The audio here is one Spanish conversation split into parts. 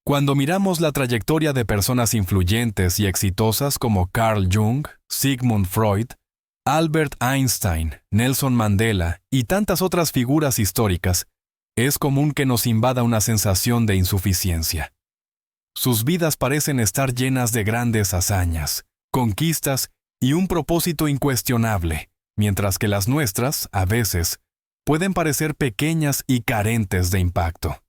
Cuando miramos la trayectoria de personas influyentes y exitosas como Carl Jung, Sigmund Freud, Albert Einstein, Nelson Mandela y tantas otras figuras históricas, es común que nos invada una sensación de insuficiencia. Sus vidas parecen estar llenas de grandes hazañas, conquistas y un propósito incuestionable, mientras que las nuestras, a veces, pueden parecer pequeñas y carentes de impacto.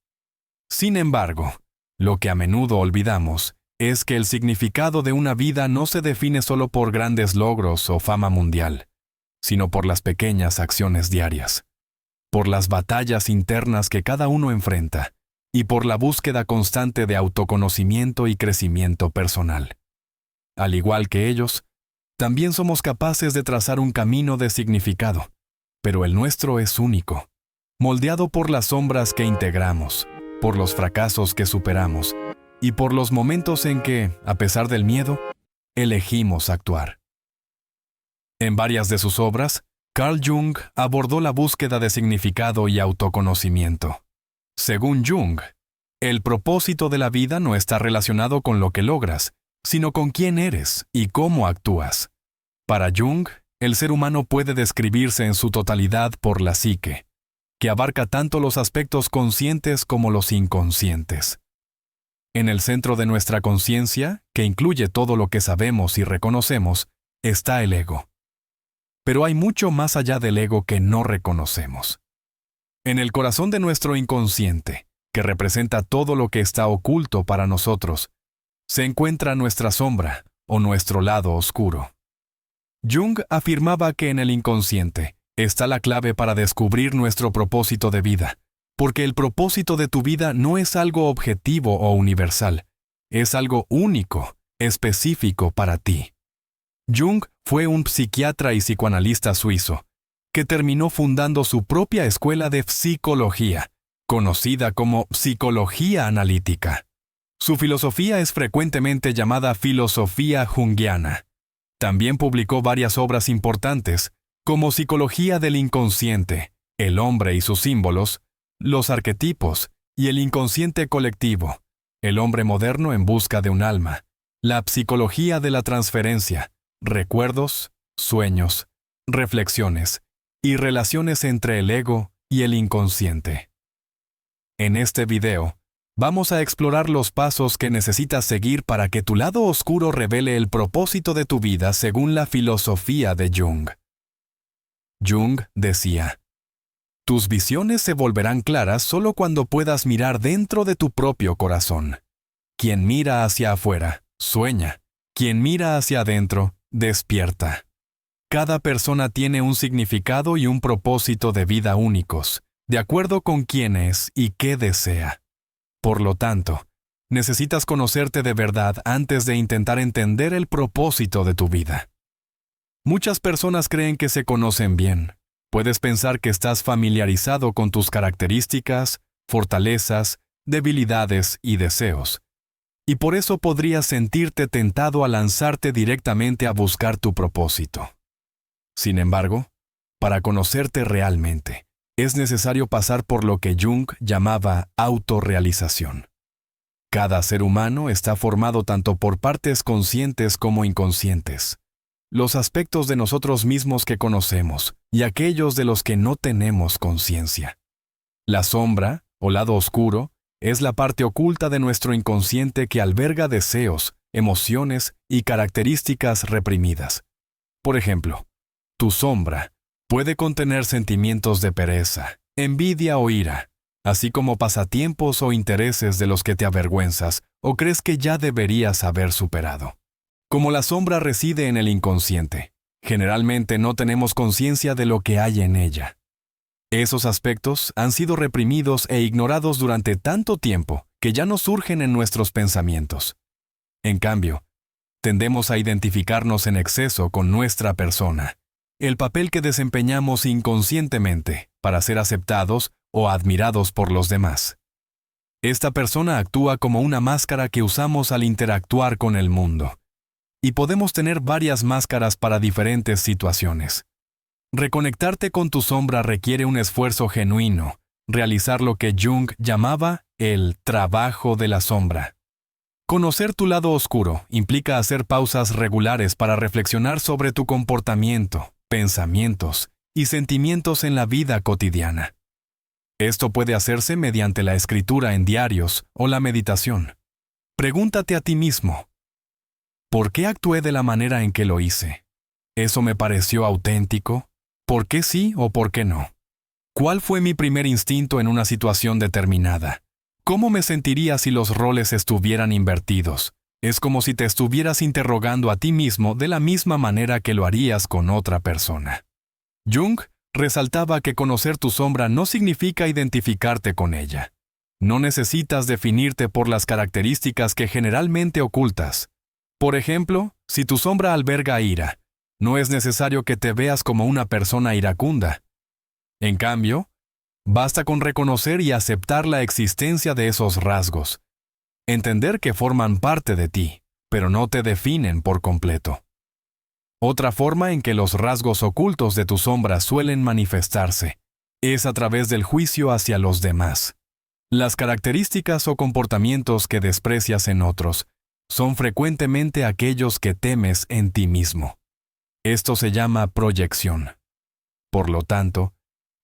Sin embargo, lo que a menudo olvidamos es que el significado de una vida no se define solo por grandes logros o fama mundial, sino por las pequeñas acciones diarias, por las batallas internas que cada uno enfrenta y por la búsqueda constante de autoconocimiento y crecimiento personal. Al igual que ellos, también somos capaces de trazar un camino de significado, pero el nuestro es único, moldeado por las sombras que integramos, por los fracasos que superamos y por los momentos en que, a pesar del miedo, elegimos actuar. En varias de sus obras, Carl Jung abordó la búsqueda de significado y autoconocimiento. Según Jung, el propósito de la vida no está relacionado con lo que logras, sino con quién eres y cómo actúas. Para Jung, el ser humano puede describirse en su totalidad por la psique, que abarca tanto los aspectos conscientes como los inconscientes. En el centro de nuestra conciencia, que incluye todo lo que sabemos y reconocemos, está el ego. Pero hay mucho más allá del ego que no reconocemos. En el corazón de nuestro inconsciente, que representa todo lo que está oculto para nosotros, se encuentra nuestra sombra o nuestro lado oscuro. Jung afirmaba que en el inconsciente está la clave para descubrir nuestro propósito de vida, porque el propósito de tu vida no es algo objetivo o universal, es algo único, específico para ti. Jung fue un psiquiatra y psicoanalista suizo, que terminó fundando su propia escuela de psicología, conocida como psicología analítica. Su filosofía es frecuentemente llamada filosofía junguiana. También publicó varias obras importantes, como Psicología del Inconsciente, El hombre y sus símbolos, Los arquetipos y el inconsciente colectivo, El hombre moderno en busca de un alma, La psicología de la transferencia, Recuerdos, sueños, reflexiones y relaciones entre el ego y el inconsciente. En este video, vamos a explorar los pasos que necesitas seguir para que tu lado oscuro revele el propósito de tu vida según la filosofía de Jung. Jung decía: tus visiones se volverán claras solo cuando puedas mirar dentro de tu propio corazón. Quien mira hacia afuera, sueña. Quien mira hacia adentro, despierta. Cada persona tiene un significado y un propósito de vida únicos, de acuerdo con quién es y qué desea. Por lo tanto, necesitas conocerte de verdad antes de intentar entender el propósito de tu vida. Muchas personas creen que se conocen bien. Puedes pensar que estás familiarizado con tus características, fortalezas, debilidades y deseos. Y por eso podrías sentirte tentado a lanzarte directamente a buscar tu propósito. Sin embargo, para conocerte realmente, es necesario pasar por lo que Jung llamaba autorrealización. Cada ser humano está formado tanto por partes conscientes como inconscientes. Los aspectos de nosotros mismos que conocemos y aquellos de los que no tenemos conciencia. La sombra, o lado oscuro, es la parte oculta de nuestro inconsciente que alberga deseos, emociones y características reprimidas. Por ejemplo, tu sombra puede contener sentimientos de pereza, envidia o ira, así como pasatiempos o intereses de los que te avergüenzas o crees que ya deberías haber superado. Como la sombra reside en el inconsciente, generalmente no tenemos conciencia de lo que hay en ella. Esos aspectos han sido reprimidos e ignorados durante tanto tiempo que ya no surgen en nuestros pensamientos. En cambio, tendemos a identificarnos en exceso con nuestra persona, el papel que desempeñamos inconscientemente para ser aceptados o admirados por los demás. Esta persona actúa como una máscara que usamos al interactuar con el mundo. Y podemos tener varias máscaras para diferentes situaciones. Reconectarte con tu sombra requiere un esfuerzo genuino, realizar lo que Jung llamaba el trabajo de la sombra. Conocer tu lado oscuro implica hacer pausas regulares para reflexionar sobre tu comportamiento, pensamientos y sentimientos en la vida cotidiana. Esto puede hacerse mediante la escritura en diarios o la meditación. Pregúntate a ti mismo, ¿por qué actué de la manera en que lo hice? ¿Eso me pareció auténtico? ¿Por qué sí o por qué no? ¿Cuál fue mi primer instinto en una situación determinada? ¿Cómo me sentiría si los roles estuvieran invertidos? Es como si te estuvieras interrogando a ti mismo de la misma manera que lo harías con otra persona. Jung resaltaba que conocer tu sombra no significa identificarte con ella. No necesitas definirte por las características que generalmente ocultas. Por ejemplo, si tu sombra alberga ira, no es necesario que te veas como una persona iracunda. En cambio, basta con reconocer y aceptar la existencia de esos rasgos. Entender que forman parte de ti, pero no te definen por completo. Otra forma en que los rasgos ocultos de tu sombra suelen manifestarse es a través del juicio hacia los demás. Las características o comportamientos que desprecias en otros son frecuentemente aquellos que temes en ti mismo. Esto se llama proyección. Por lo tanto,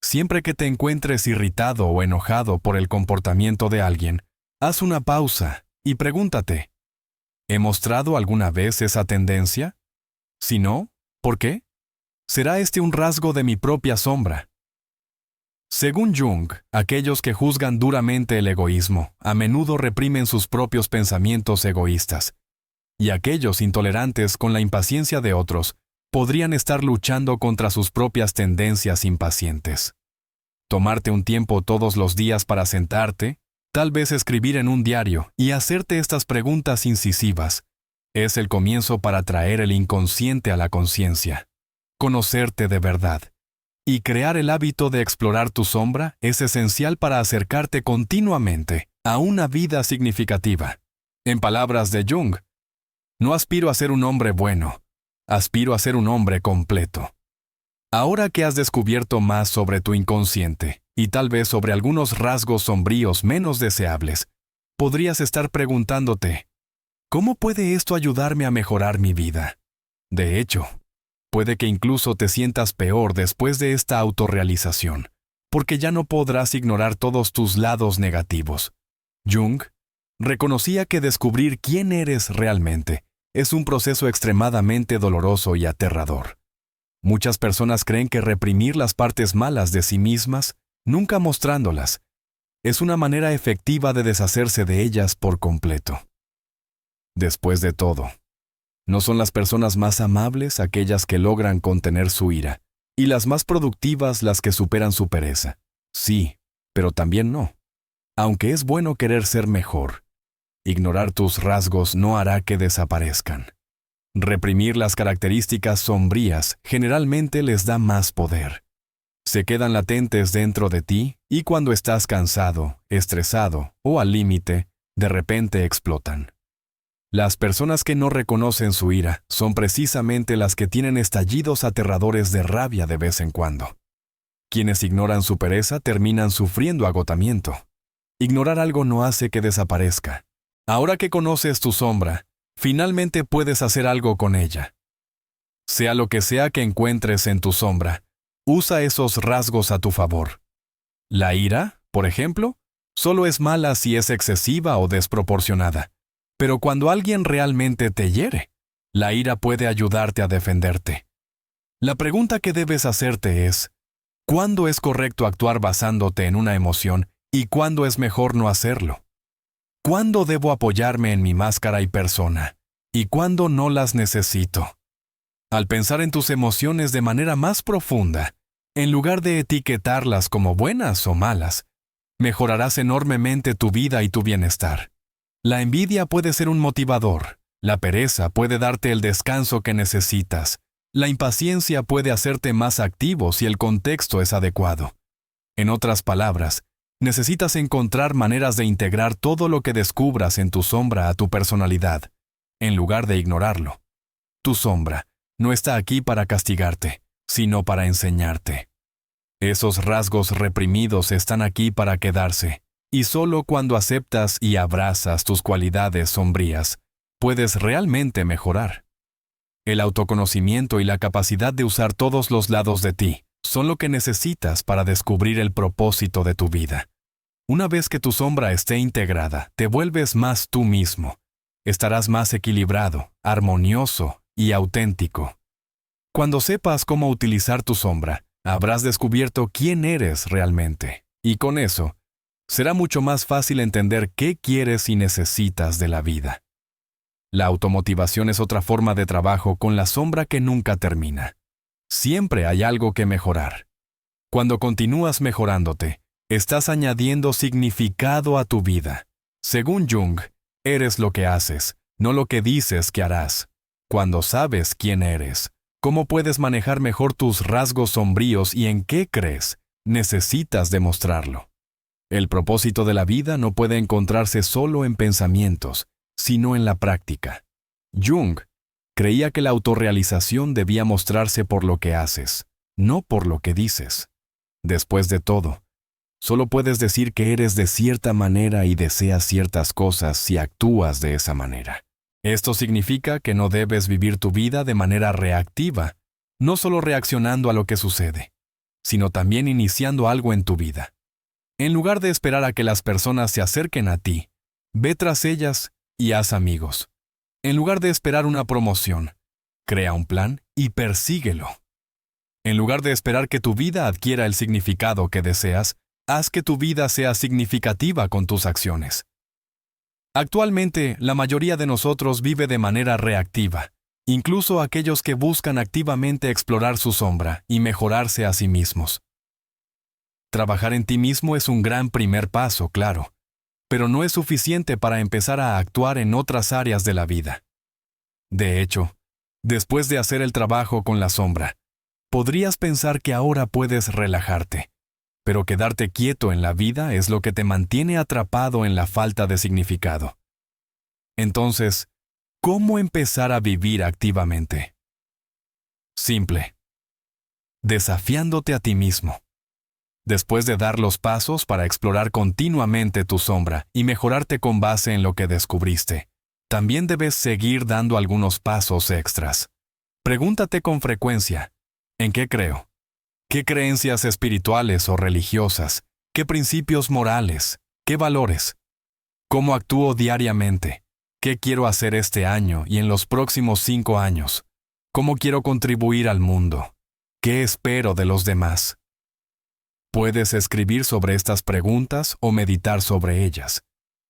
siempre que te encuentres irritado o enojado por el comportamiento de alguien, haz una pausa y pregúntate, ¿he mostrado alguna vez esa tendencia? Si no, ¿por qué? ¿Será este un rasgo de mi propia sombra? Según Jung, aquellos que juzgan duramente el egoísmo a menudo reprimen sus propios pensamientos egoístas, y aquellos intolerantes con la impaciencia de otros podrían estar luchando contra sus propias tendencias impacientes. Tomarte un tiempo todos los días para sentarte, tal vez escribir en un diario y hacerte estas preguntas incisivas, es el comienzo para traer el inconsciente a la conciencia, conocerte de verdad. Y crear el hábito de explorar tu sombra es esencial para acercarte continuamente a una vida significativa. En palabras de Jung, no aspiro a ser un hombre bueno, aspiro a ser un hombre completo. Ahora que has descubierto más sobre tu inconsciente y tal vez sobre algunos rasgos sombríos menos deseables, podrías estar preguntándote, ¿cómo puede esto ayudarme a mejorar mi vida? De hecho, puede que incluso te sientas peor después de esta autorrealización, porque ya no podrás ignorar todos tus lados negativos. Jung reconocía que descubrir quién eres realmente es un proceso extremadamente doloroso y aterrador. Muchas personas creen que reprimir las partes malas de sí mismas, nunca mostrándolas, es una manera efectiva de deshacerse de ellas por completo. Después de todo, ¿no son las personas más amables aquellas que logran contener su ira, y las más productivas las que superan su pereza? Sí, pero también no. Aunque es bueno querer ser mejor, ignorar tus rasgos no hará que desaparezcan. Reprimir las características sombrías generalmente les da más poder. Se quedan latentes dentro de ti y cuando estás cansado, estresado o al límite, de repente explotan. Las personas que no reconocen su ira son precisamente las que tienen estallidos aterradores de rabia de vez en cuando. Quienes ignoran su pereza terminan sufriendo agotamiento. Ignorar algo no hace que desaparezca. Ahora que conoces tu sombra, finalmente puedes hacer algo con ella. Sea lo que sea que encuentres en tu sombra, usa esos rasgos a tu favor. La ira, por ejemplo, solo es mala si es excesiva o desproporcionada. Pero cuando alguien realmente te hiere, la ira puede ayudarte a defenderte. La pregunta que debes hacerte es, ¿cuándo es correcto actuar basándote en una emoción y cuándo es mejor no hacerlo? ¿Cuándo debo apoyarme en mi máscara y persona? ¿Y cuándo no las necesito? Al pensar en tus emociones de manera más profunda, en lugar de etiquetarlas como buenas o malas, mejorarás enormemente tu vida y tu bienestar. La envidia puede ser un motivador, la pereza puede darte el descanso que necesitas, la impaciencia puede hacerte más activo si el contexto es adecuado. En otras palabras, necesitas encontrar maneras de integrar todo lo que descubras en tu sombra a tu personalidad, en lugar de ignorarlo. Tu sombra no está aquí para castigarte, sino para enseñarte. Esos rasgos reprimidos están aquí para quedarse, Y solo cuando aceptas y abrazas tus cualidades sombrías, puedes realmente mejorar. El autoconocimiento y la capacidad de usar todos los lados de ti son lo que necesitas para descubrir el propósito de tu vida. Una vez que tu sombra esté integrada, te vuelves más tú mismo. Estarás más equilibrado, armonioso y auténtico. Cuando sepas cómo utilizar tu sombra, habrás descubierto quién eres realmente. Y con eso, será mucho más fácil entender qué quieres y necesitas de la vida. La automotivación es otra forma de trabajo con la sombra que nunca termina. Siempre hay algo que mejorar. Cuando continúas mejorándote, estás añadiendo significado a tu vida. Según Jung, eres lo que haces, no lo que dices que harás. Cuando sabes quién eres, cómo puedes manejar mejor tus rasgos sombríos y en qué crees, necesitas demostrarlo. El propósito de la vida no puede encontrarse solo en pensamientos, sino en la práctica. Jung creía que la autorrealización debía mostrarse por lo que haces, no por lo que dices. Después de todo, solo puedes decir que eres de cierta manera y deseas ciertas cosas si actúas de esa manera. Esto significa que no debes vivir tu vida de manera reactiva, no solo reaccionando a lo que sucede, sino también iniciando algo en tu vida. En lugar de esperar a que las personas se acerquen a ti, ve tras ellas y haz amigos. En lugar de esperar una promoción, crea un plan y persíguelo. En lugar de esperar que tu vida adquiera el significado que deseas, haz que tu vida sea significativa con tus acciones. Actualmente, la mayoría de nosotros vive de manera reactiva, incluso aquellos que buscan activamente explorar su sombra y mejorarse a sí mismos. Trabajar en ti mismo es un gran primer paso, claro, pero no es suficiente para empezar a actuar en otras áreas de la vida. De hecho, después de hacer el trabajo con la sombra, podrías pensar que ahora puedes relajarte, pero quedarte quieto en la vida es lo que te mantiene atrapado en la falta de significado. Entonces, ¿cómo empezar a vivir activamente? Simple. Desafiándote a ti mismo. Después de dar los pasos para explorar continuamente tu sombra y mejorarte con base en lo que descubriste, también debes seguir dando algunos pasos extras. Pregúntate con frecuencia, ¿en qué creo? ¿Qué creencias espirituales o religiosas? ¿Qué principios morales? ¿Qué valores? ¿Cómo actúo diariamente? ¿Qué quiero hacer este año y en los próximos 5 años? ¿Cómo quiero contribuir al mundo? ¿Qué espero de los demás? Puedes escribir sobre estas preguntas o meditar sobre ellas.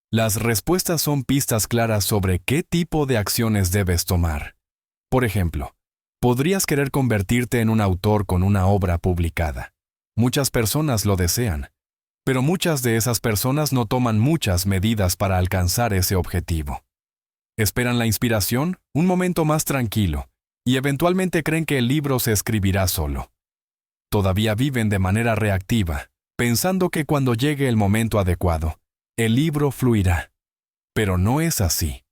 Las respuestas son pistas claras sobre qué tipo de acciones debes tomar. Por ejemplo, podrías querer convertirte en un autor con una obra publicada. Muchas personas lo desean, pero muchas de esas personas no toman muchas medidas para alcanzar ese objetivo. Esperan la inspiración, un momento más tranquilo, y eventualmente creen que el libro se escribirá solo. Todavía viven de manera reactiva, pensando que cuando llegue el momento adecuado, el libro fluirá. Pero no es así.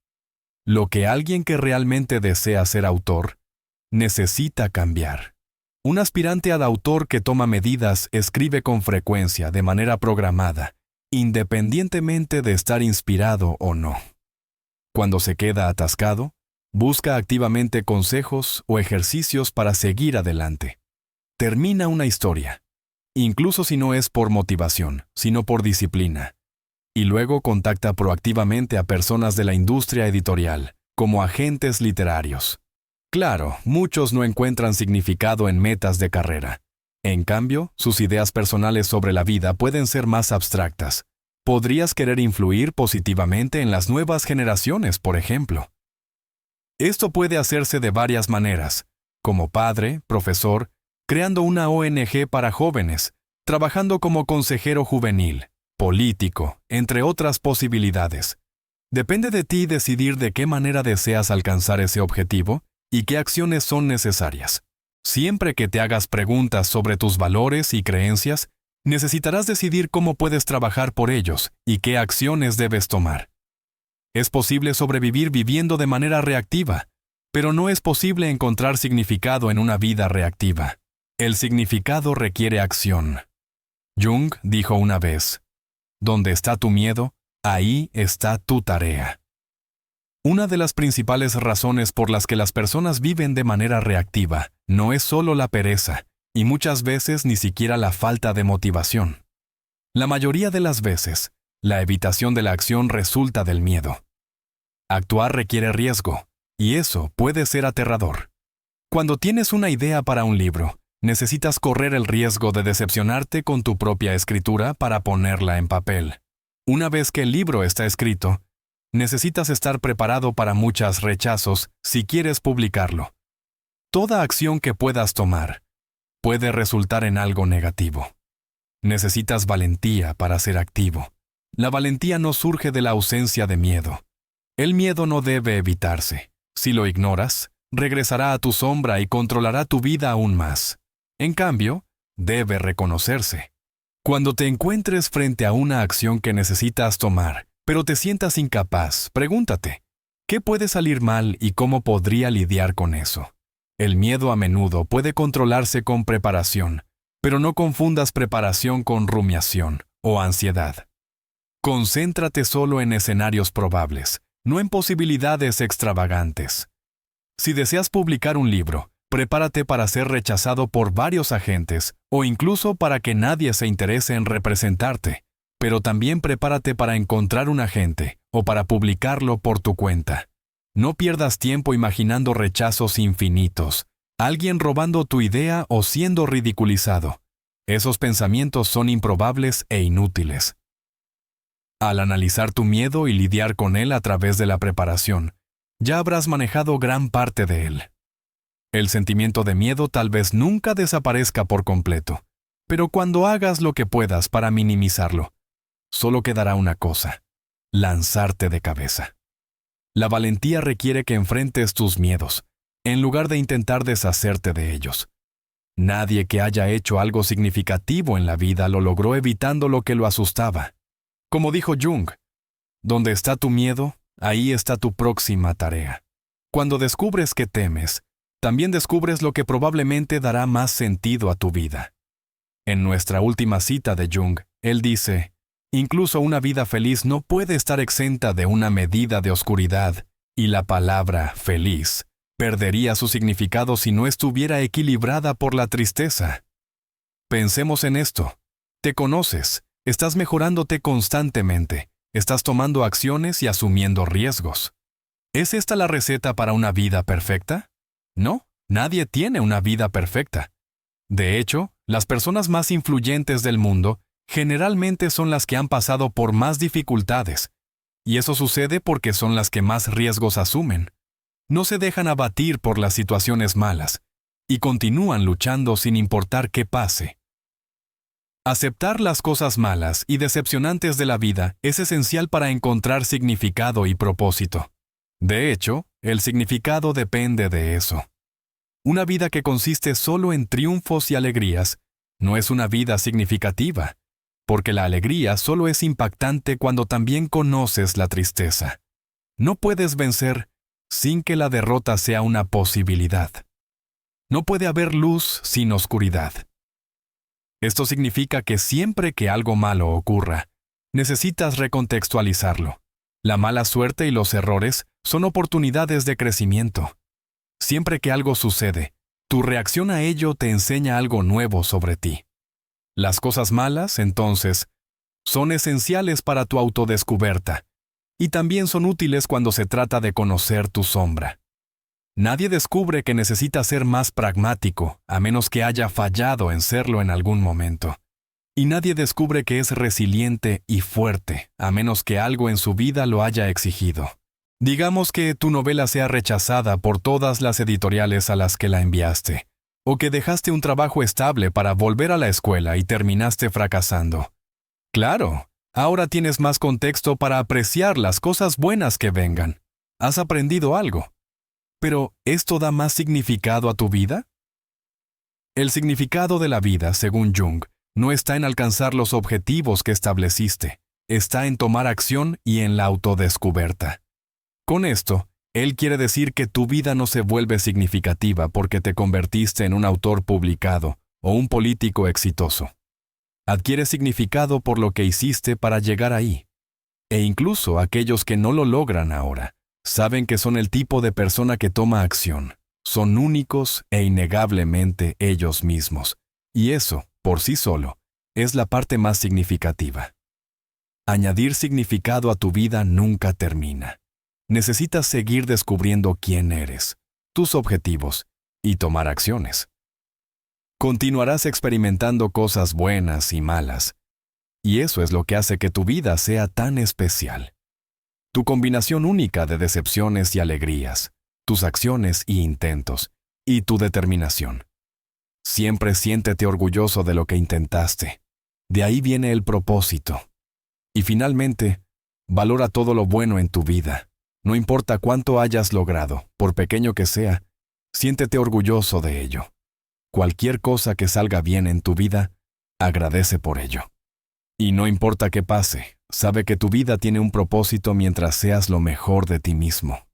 Lo que alguien que realmente desea ser autor, necesita cambiar. Un aspirante ad autor que toma medidas escribe con frecuencia de manera programada, independientemente de estar inspirado o no. Cuando se queda atascado, busca activamente consejos o ejercicios para seguir adelante. Termina una historia, incluso si no es por motivación, sino por disciplina, y luego contacta proactivamente a personas de la industria editorial, como agentes literarios. Claro, muchos no encuentran significado en metas de carrera. En cambio, sus ideas personales sobre la vida pueden ser más abstractas. Podrías querer influir positivamente en las nuevas generaciones, por ejemplo. Esto puede hacerse de varias maneras, como padre, profesor, creando una ONG para jóvenes, trabajando como consejero juvenil, político, entre otras posibilidades. Depende de ti decidir de qué manera deseas alcanzar ese objetivo y qué acciones son necesarias. Siempre que te hagas preguntas sobre tus valores y creencias, necesitarás decidir cómo puedes trabajar por ellos y qué acciones debes tomar. Es posible sobrevivir viviendo de manera reactiva, pero no es posible encontrar significado en una vida reactiva. El significado requiere acción. Jung dijo una vez, Donde está tu miedo, ahí está tu tarea. Una de las principales razones por las que las personas viven de manera reactiva no es solo la pereza, y muchas veces ni siquiera la falta de motivación. La mayoría de las veces, la evitación de la acción resulta del miedo. Actuar requiere riesgo, y eso puede ser aterrador. Cuando tienes una idea para un libro, necesitas correr el riesgo de decepcionarte con tu propia escritura para ponerla en papel. Una vez que el libro está escrito, necesitas estar preparado para muchos rechazos si quieres publicarlo. Toda acción que puedas tomar puede resultar en algo negativo. Necesitas valentía para ser activo. La valentía no surge de la ausencia de miedo. El miedo no debe evitarse. Si lo ignoras, regresará a tu sombra y controlará tu vida aún más. En cambio, debe reconocerse. Cuando te encuentres frente a una acción que necesitas tomar, pero te sientas incapaz, pregúntate, ¿qué puede salir mal y cómo podría lidiar con eso? El miedo a menudo puede controlarse con preparación, pero no confundas preparación con rumiación o ansiedad. Concéntrate solo en escenarios probables, no en posibilidades extravagantes. Si deseas publicar un libro, prepárate para ser rechazado por varios agentes o incluso para que nadie se interese en representarte, pero también prepárate para encontrar un agente o para publicarlo por tu cuenta. No pierdas tiempo imaginando rechazos infinitos, alguien robando tu idea o siendo ridiculizado. Esos pensamientos son improbables e inútiles. Al analizar tu miedo y lidiar con él a través de la preparación, ya habrás manejado gran parte de él. El sentimiento de miedo tal vez nunca desaparezca por completo, pero cuando hagas lo que puedas para minimizarlo, solo quedará una cosa: lanzarte de cabeza. La valentía requiere que enfrentes tus miedos, en lugar de intentar deshacerte de ellos. Nadie que haya hecho algo significativo en la vida lo logró evitando lo que lo asustaba. Como dijo Jung, donde está tu miedo, ahí está tu próxima tarea. Cuando descubres que temes, también descubres lo que probablemente dará más sentido a tu vida. En nuestra última cita de Jung, él dice: incluso una vida feliz no puede estar exenta de una medida de oscuridad, y la palabra feliz perdería su significado si no estuviera equilibrada por la tristeza. Pensemos en esto. Te conoces, estás mejorándote constantemente, estás tomando acciones y asumiendo riesgos. ¿Es esta la receta para una vida perfecta? No, nadie tiene una vida perfecta. De hecho, las personas más influyentes del mundo generalmente son las que han pasado por más dificultades, y eso sucede porque son las que más riesgos asumen. No se dejan abatir por las situaciones malas, y continúan luchando sin importar qué pase. Aceptar las cosas malas y decepcionantes de la vida es esencial para encontrar significado y propósito. De hecho, el significado depende de eso. Una vida que consiste solo en triunfos y alegrías no es una vida significativa, porque la alegría solo es impactante cuando también conoces la tristeza. No puedes vencer sin que la derrota sea una posibilidad. No puede haber luz sin oscuridad. Esto significa que siempre que algo malo ocurra, necesitas recontextualizarlo. La mala suerte y los errores son oportunidades de crecimiento. Siempre que algo sucede, tu reacción a ello te enseña algo nuevo sobre ti. Las cosas malas, entonces, son esenciales para tu autodescubierta, y también son útiles cuando se trata de conocer tu sombra. Nadie descubre que necesita ser más pragmático, a menos que haya fallado en serlo en algún momento. Y nadie descubre que es resiliente y fuerte, a menos que algo en su vida lo haya exigido. Digamos que tu novela sea rechazada por todas las editoriales a las que la enviaste, o que dejaste un trabajo estable para volver a la escuela y terminaste fracasando. Claro, ahora tienes más contexto para apreciar las cosas buenas que vengan. Has aprendido algo. Pero, ¿esto da más significado a tu vida? El significado de la vida, según Jung, no está en alcanzar los objetivos que estableciste, está en tomar acción y en la autodescubierta. Con esto, él quiere decir que tu vida no se vuelve significativa porque te convertiste en un autor publicado o un político exitoso. Adquiere significado por lo que hiciste para llegar ahí. E incluso aquellos que no lo logran ahora, saben que son el tipo de persona que toma acción. Son únicos e innegablemente ellos mismos. Y eso, por sí solo, es la parte más significativa. Añadir significado a tu vida nunca termina. Necesitas seguir descubriendo quién eres, tus objetivos y tomar acciones. Continuarás experimentando cosas buenas y malas, y eso es lo que hace que tu vida sea tan especial. Tu combinación única de decepciones y alegrías, tus acciones y intentos, y tu determinación. Siempre siéntete orgulloso de lo que intentaste. De ahí viene el propósito. Y finalmente, valora todo lo bueno en tu vida. No importa cuánto hayas logrado, por pequeño que sea, siéntete orgulloso de ello. Cualquier cosa que salga bien en tu vida, agradece por ello. Y no importa qué pase, sabe que tu vida tiene un propósito mientras seas lo mejor de ti mismo.